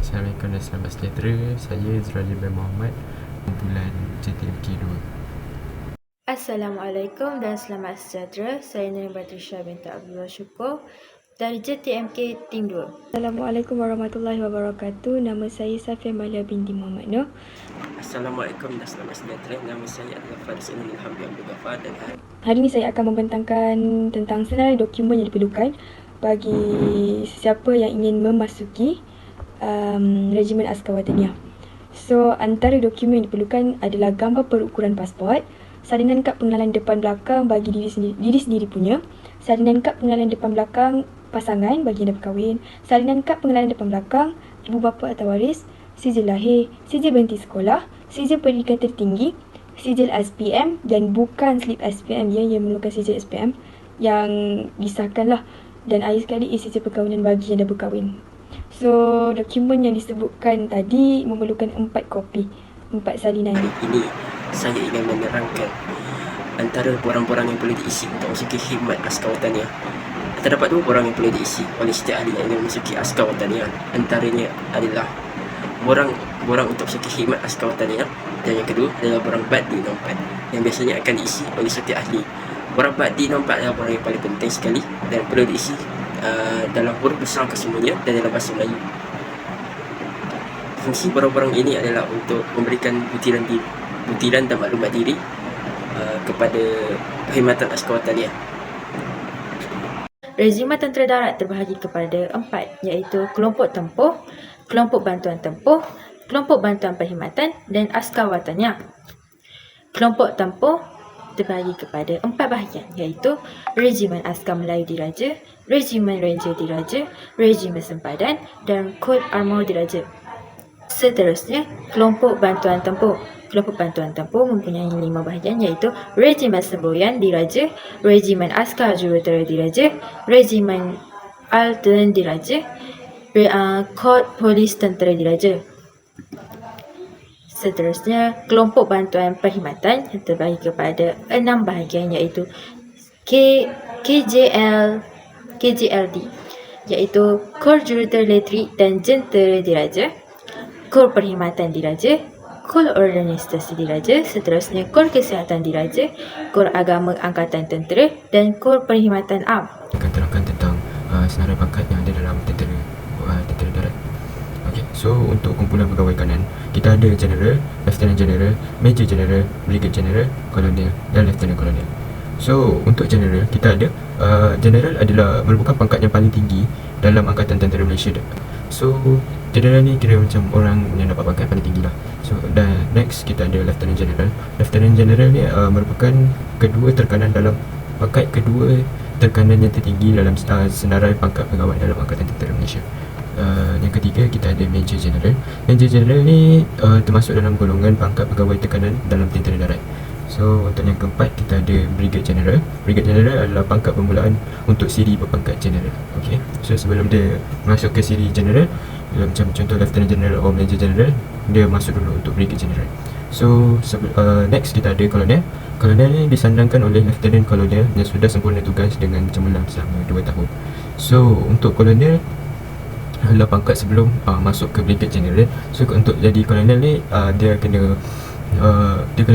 Assalamualaikum dan selamat sejahtera. Saya Zurali bin Muhammad, kumpulan JTMK 2. Assalamualaikum dan selamat sejahtera. Saya Nuri Batrisha binti Abdullah Syukur dari JTMK Tim 2. Assalamualaikum warahmatullahi wabarakatuh. Nama saya Safia Malia binti Muhammad Nur. Assalamualaikum dan selamat sejahtera. Nama saya adalah Faris Inul Hamdi Abdul Ghaffar dan Hari ini saya akan membentangkan tentang senarai dokumen yang diperlukan bagi sesiapa yang ingin memasuki Regimen Askar Wataniah. So, antara dokumen yang diperlukan adalah gambar perukuran pasport, salinan kad pengenalan depan belakang bagi diri sendiri punya, salinan kad pengenalan depan belakang pasangan bagi yang dah berkahwin, salinan kad pengenalan depan belakang ibu bapa atau waris, sijil lahir, sijil berhenti sekolah, sijil pendidikan tertinggi, sijil SPM dan bukan slip SPM yang memerlukan sijil SPM yang disahkan lah, dan akhir sekali sijil perkahwinan bagi yang dah berkahwin. So, dokumen yang disebutkan tadi memerlukan 4 kopi, 4 salinan. ini saya ingin menerangkan antara borang-borang yang boleh diisi untuk memasuki khidmat Askar Wataniah. Terdapat 2 borang yang boleh diisi oleh setiap ahli yang ingin memasuki Askar Wataniah. Antaranya adalah borang untuk memasuki khidmat Askar Wataniah, dan yang kedua adalah borang Ba'di Nompat yang biasanya akan diisi oleh setiap ahli. Borang Ba'di Nompat adalah borang yang paling penting sekali dan perlu diisi dalam huruf besar kesemuanya dan dalam bahasa Melayu. Fungsi borang-borang ini adalah untuk memberikan butiran dan maklumat diri kepada perkhidmatan Askar Wataniah. Regimen Tentera Darat terbahagi kepada 4, iaitu kelompok tempuh, kelompok bantuan tempuh, kelompok bantuan perkhidmatan dan Askar Wataniah. Kelompok tempuh terbahagi kepada 4 bahagian, iaitu Regimen Askar Melayu Diraja, Regimen Ranger Diraja, Regimen Sempadan dan Kod Armor Diraja. Seterusnya, kelompok bantuan tempuh. Kelompok bantuan tempuh mempunyai 5 bahagian, iaitu Regimen Semboyan Diraja, Regimen Askar Jurutera Diraja, Regimen Altern Diraja, Kod Polis Tentera Diraja. Seterusnya, kelompok bantuan perkhidmatan yang terbahagi kepada 6 bahagian, iaitu KJLD, iaitu Kor Jurutera Elektrik dan Jentera Diraja, Kor Perkhidmatan Diraja, Kor Organisasi Diraja, seterusnya Kor Kesihatan Diraja, Kor Agama Angkatan Tentera dan Kor Perkhidmatan Am. Akan terangkan tentang senarai pangkat yang ada dalam tentera darat. Okey, so untuk kumpulan pegawai kanan, kita ada General, Lieutenant General, Major General, Brigadier General, Kolonel dan Lieutenant Kolonel. So untuk General, kita ada General adalah merupakan pangkat yang paling tinggi dalam Angkatan Tentera Malaysia. So General ni kira macam orang yang dapat pangkat paling tinggi lah. So dan next kita ada Lieutenant General. Lieutenant General ni merupakan kedua terkanan dalam pangkat kedua terkanan yang tertinggi dalam senarai pangkat pegawai dalam Angkatan Tentera Malaysia. Yang ketiga kita ada Major General. Major General ni termasuk dalam golongan pangkat pegawai tekanan dalam Tentera Darat. So untuk yang keempat kita ada Brigadier General. Brigadier General adalah pangkat permulaan untuk siri berpangkat General. Okey. So sebelum dia masuk ke siri General, macam contoh Lieutenant General atau Major General, dia masuk dulu untuk Brigadier General. So next kita ada Kolonel. Kolonel ni disandangkan oleh Lieutenant Kolonel yang sudah sempurna tugas dengan cemerlang selama 2 tahun. So untuk Kolonel adalah pangkat sebelum masuk ke Brigadier General. So untuk jadi Kolonel ni dia kena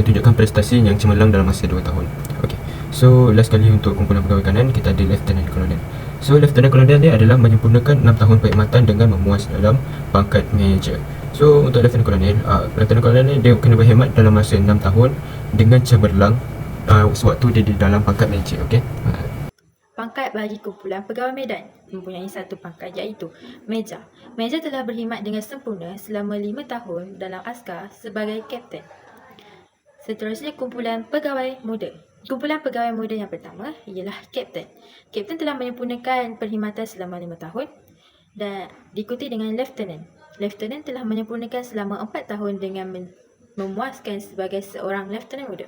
tunjukkan prestasi yang cemerlang dalam masa 2 tahun. Okey. So last kali untuk kumpulan pegawai kanan kita ada Lieutenant Kolonel. So Lieutenant Kolonel ni adalah menyempurnakan 6 tahun perkhidmatan dengan memuas dalam pangkat Major. So untuk Lieutenant Kolonel ni dia kena berkhidmat dalam masa 6 tahun dengan cemerlang sewaktu dia di dalam pangkat Major. Okey. Pangkat bagi kumpulan pegawai medan mempunyai 1 pangkat, iaitu Meja. Meja telah berkhidmat dengan sempurna selama 5 tahun dalam askar sebagai kapten. Seterusnya, kumpulan pegawai muda. Kumpulan pegawai muda yang pertama ialah kapten. Kapten telah menyempurnakan perkhidmatan selama 5 tahun dan diikuti dengan lieutenant. Lieutenant telah menyempurnakan selama 4 tahun dengan memuaskan sebagai seorang lieutenant muda.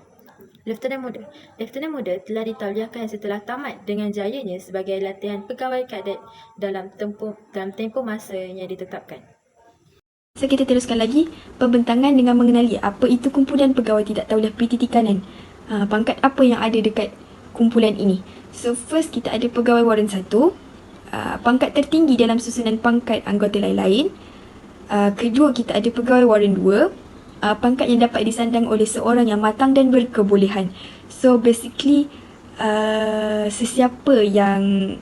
Lieutenant muda telah ditauliahkan setelah tamat dengan jayanya sebagai latihan pegawai kadet dalam tempoh masa yang ditetapkan. So kita teruskan lagi pembentangan dengan mengenali apa itu kumpulan pegawai tidak tauliah PTT kanan. Pangkat apa yang ada dekat kumpulan ini. So first kita ada pegawai waran 1, pangkat tertinggi dalam susunan pangkat anggota lain-lain. Kedua, kita ada pegawai waran 2, pangkat yang dapat disandang oleh seorang yang matang dan berkebolehan. So basically sesiapa yang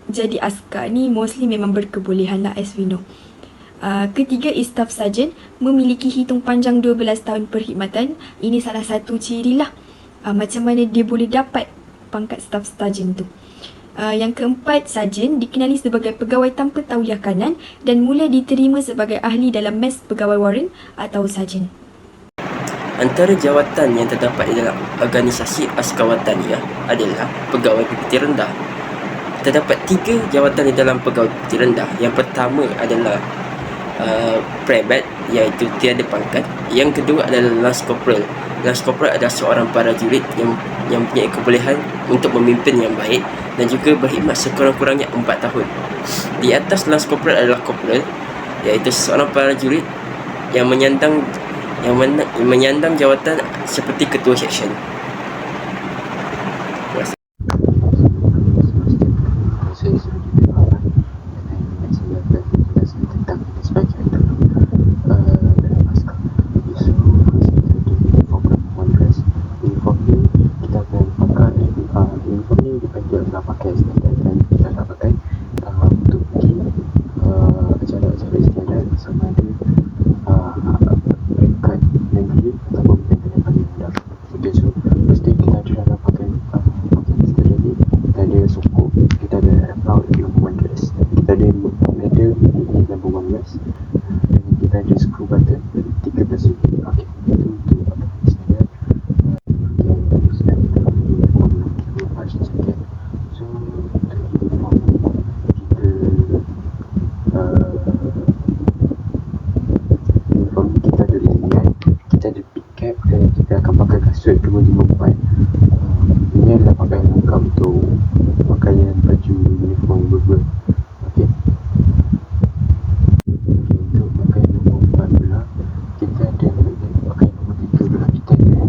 jadi askar ni mostly memang berkebolehan lah, as we know. Ketiga is staff sarjan, memiliki hitung panjang 12 tahun perkhidmatan. Ini salah satu ciri lah macam mana dia boleh dapat pangkat staff sarjan tu. Yang keempat, sarjan dikenali sebagai pegawai tanpa tauliah kanan dan mula diterima sebagai ahli dalam mes pegawai waran atau sarjan. Antara jawatan yang terdapat di dalam organisasi askar wataniah adalah pegawai PPT rendah. Terdapat 3 jawatan di dalam pegawai PPT rendah. Yang pertama adalah Prebat, iaitu tiada pangkat. Yang kedua adalah Lance Corporal. Lance Corporal adalah seorang prajurit yang mempunyai kebolehan untuk memimpin yang baik dan juga berkhidmat sekurang-kurangnya 4 tahun. Di atas Lance Corporal adalah Corporal, iaitu seorang prajurit yang menyandang jawatan seperti ketua seksyen. Saya sudah diberitahukan dan saya akan menjelaskan tentang jenis baju dalam askar. So, kita ada uniform dan dress. Uniform ni kita akan pakai, uniform ni dependent nak pakai standard dan kita nak pakai untuk pergi acara-acara istiadat sama ada peringkat negeri ataupun peringkat yang paling rendah. Okay, so mesti kita ada dalam pakaian standard ni, kita ada sokong, kita ada applaud number 1 dress, kita ada medal number 1 dress, dan kita ada screw button 13 unit. Okay, itu untuk pakaian standard. Yang bagus dan kita uniform march jacket. So untuk uniform kita ada ringan, kita ada big cap dan kita akan pakai kasut 254. Ini adalah pakaian lengkap untuk pakaian baju uniform berber. Okey. Untuk pakaian nombor 4 pula, kita ada pakaian nombor 3 pula, kita ada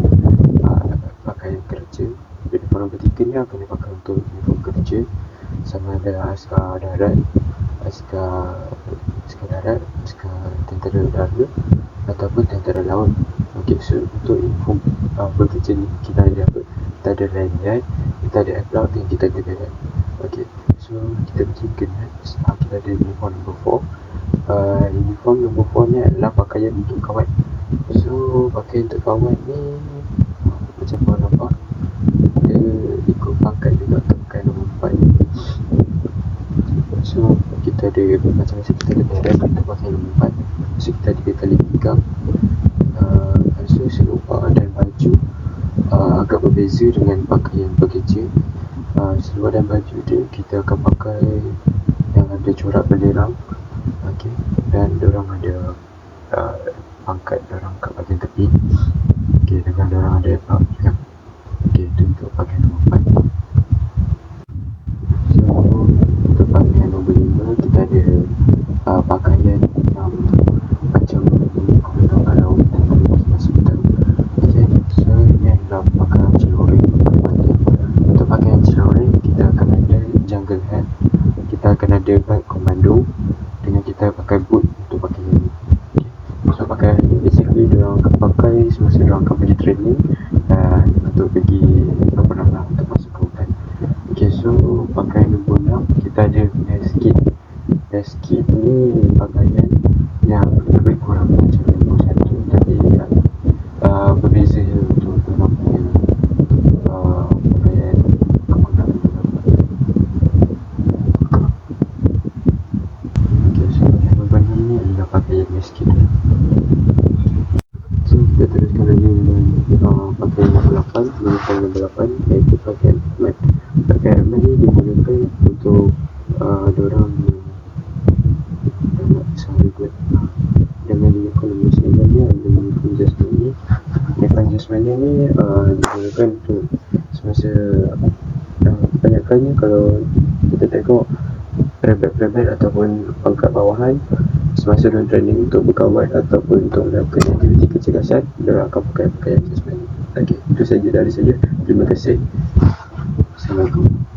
pakaian kerja. Uniform nombor 3 ni akan dipakai untuk uniform kerja, sama ada askar darat, askar darat, askar tentera udara ataupun tentera laut. Okey, so untuk uniform bekerja ni kita ada apa? Kita ada lanyard, kita ada applaud dan kita ada beret. Okey, so kita pergi ke next. Kita ada uniform number 4. Uniform number 4 ni adalah pakaian untuk kawat. So pakaian untuk kawat ni macam korang nampak, kita ikut pangkat juga untuk pakaian nombor 4 ni. So kita ada macam-macam, kita ada beret untuk pakaian nombor 4. So kita ada tali pinggang, so seluar dan baju agak berbeza dengan pakaian bekerja. Seluar dan baju dia kita akan pakai yang ada corak belerang. Okey, dan diorang ada pangkat diorang kat bahagian tepi. Okey, dengan diorang ada applaud juga. Okey, itu untuk pakaian nombor 4. So untuk pakaian nombor 5 kita ada pakaian macam uniform kalau masuk kita. Okey, so ini adalah pakaian celoreng. Untuk pakaian celoreng kita akan ada jungle hat, kita akan ada bag komando dengan kita pakai boot untuk pakaian ni. Okay. So pakaian ni basically diorang akan pakai semasa diorang akan pergi training dan untuk pergi berperang lah, untuk masuk ke hutan. Okay, so pakaian nombor 6 kita ada vest kit. Vest kit ni pakaian yang lebih kurang macam nombor 1, tapi berbeza je untuk diorang punya pakaian kegunaan. Okay, so yang nombor 6 ni adalah pakaian vest kit. So kita teruskan lagi dengan pakaian nombor 8. Uniform nombor 8 iaitu pakaian helmet. Pakaian helmet ni digunakan untuk diorang nak sehari buat. Dengan uniform nombor 9 ni ada uniform jasmani. Uniform jasmani ni digunakan untuk semasa kebanyakannya kalau kita tengok prebat ataupun pangkat bawahan semasa dalam training untuk berkawat ataupun untuk melakukan aktiviti kecergasan, mereka akan pakai pakaian jasmani. Okey, itu saja dari saya. Terima kasih. Assalamualaikum.